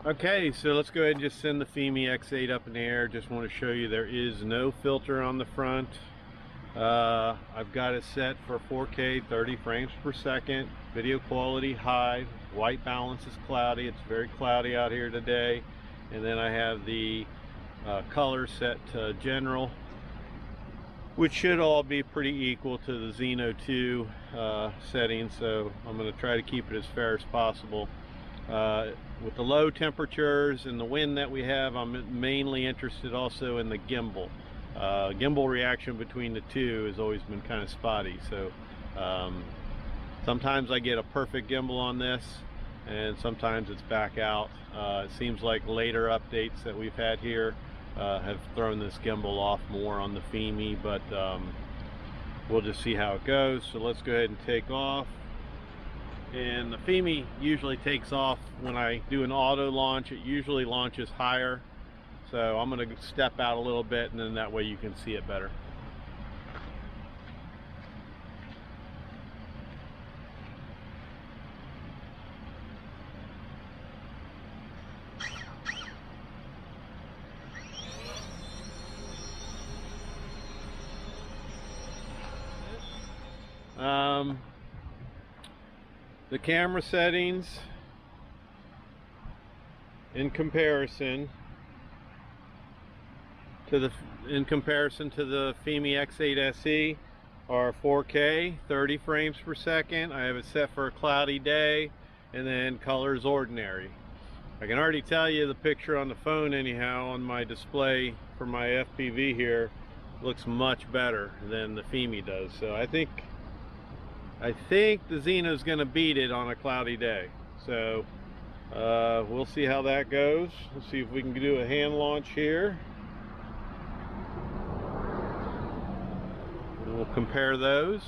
Okay, so let's go ahead and just send the FIMI X8 up in the air. Just want to show you there is no filter on the front. I've got it set for 4K 30 frames per second, video quality high, white balance is cloudy, it's very cloudy out here today. And then I have the color set to general, which should all be pretty equal to the Zino 2 setting, so I'm going to try to keep it as fair as possible. With the low temperatures and the wind that we have, I'm mainly interested also in the gimbal. Gimbal reaction between the two has always been kind of spotty, so sometimes I get a perfect gimbal on this and sometimes it's back out. It seems like later updates that we've had here have thrown this gimbal off more on the FIMI, but we'll just see how it goes. So let's go ahead and take off. And the FIMI usually takes off when I do an auto launch. It usually launches higher, so I'm going to step out a little bit, and then that way you can see it better. The camera settings in comparison to the FIMI X8 SE are 4K 30 frames per second. I have it set for a cloudy day, and then color is ordinary. I can already tell you the picture on the phone anyhow on my display for my FPV here looks much better than the FIMI does. So I think the Zino is going to beat it on a cloudy day. So we'll see how that goes. Let's see if we can do a hand launch here. And we'll compare those.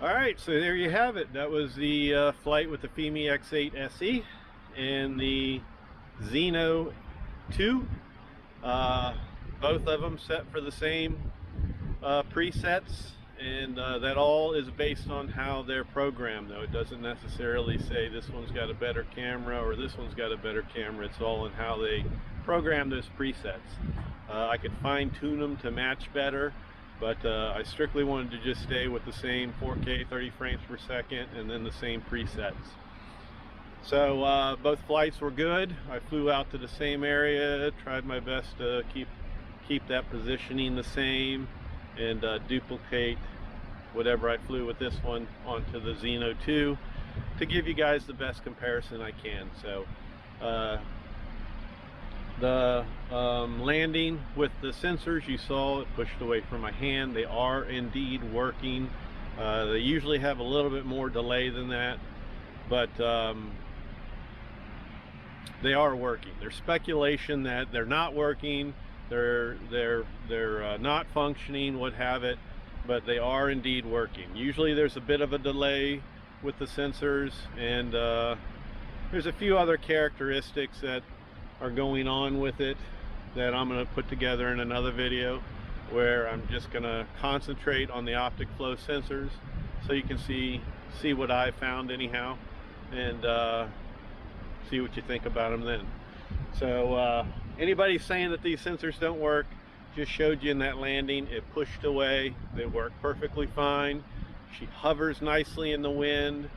Alright, so there you have it. That was the flight with the FIMI X8 SE and the Zino 2. Both of them set for the same presets, and that all is based on how they're programmed, though. It doesn't necessarily say this one's got a better camera or this one's got a better camera. It's all in how they program those presets. I could fine-tune them to match better, but I strictly wanted to just stay with the same 4K 30 frames per second and then the same presets. So both flights were good. I flew out to the same area, tried my best to keep that positioning the same and duplicate whatever I flew with this one onto the Zino 2 to give you guys the best comparison I can. So the landing with the sensors, you saw it pushed away from my hand. They are indeed working. They usually have a little bit more delay than that, but they are working. There's speculation that they're not working, they're not functioning, what have it, but they are indeed working. Usually there's a bit of a delay with the sensors, and there's a few other characteristics that are going on with it that I'm going to put together in another video, where I'm just going to concentrate on the optic flow sensors so you can see what I found anyhow, and see what you think about them then. So anybody saying that these sensors don't work, just showed you in that landing. It pushed away. They work perfectly fine. She hovers nicely in the wind.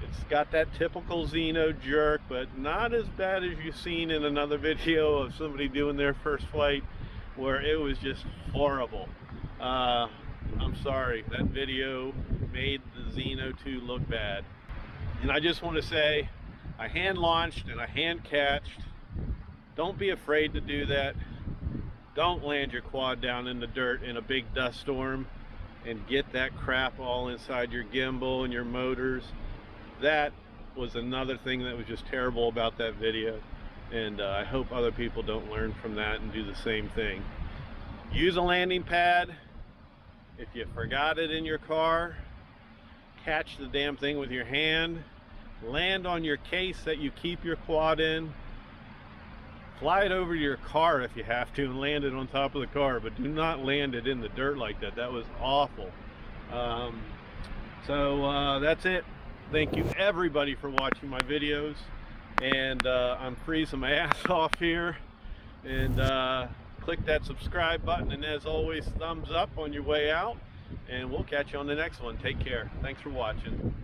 It's got that typical Zino jerk, but not as bad as you've seen in another video of somebody doing their first flight where it was just horrible. I'm sorry, that video made the Zino 2 look bad. And I just want to say, I hand launched and I hand catched. Don't be afraid to do that. Don't land your quad down in the dirt in a big dust storm and get that crap all inside your gimbal and your motors. That was another thing that was just terrible about that video, and I hope other people don't learn from that and do the same thing. Use a landing pad. If you forgot it in your car, catch the damn thing with your hand. Land on your case that you keep your quad in. Fly it over to your car if you have to and land it on top of the car, but do not land it in the dirt like that. That was awful. That's it. Thank you everybody for watching my videos, and I'm freezing my ass off here, and click that subscribe button, and as always, thumbs up on your way out, and we'll catch you on the next one. Take care. Thanks for watching.